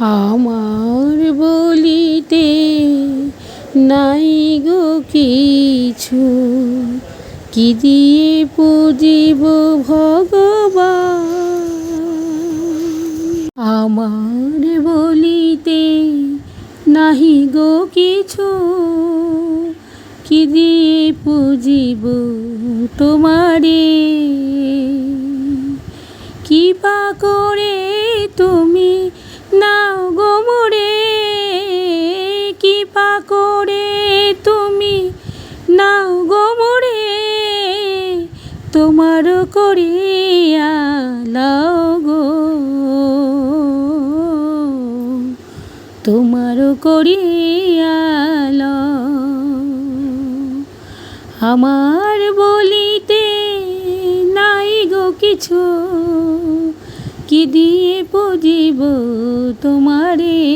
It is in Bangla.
আমার বলিতে নাই গো কিছু, কি দিয়ে পুজিব ভগবান। আমার বলিতে নাহি গো কিছু, কি দিয়ে পুজিব তোমারে। কৃপা করে তুমি নাও গো মোরে, কৃপা করে তুমি নাও গো মোরে, তোমার করিয়া লাও গো, তোমার করিয়া লাও। আমার বলিতে নাই গো কিছু, কি দিয়ে পুজিব তোমারে।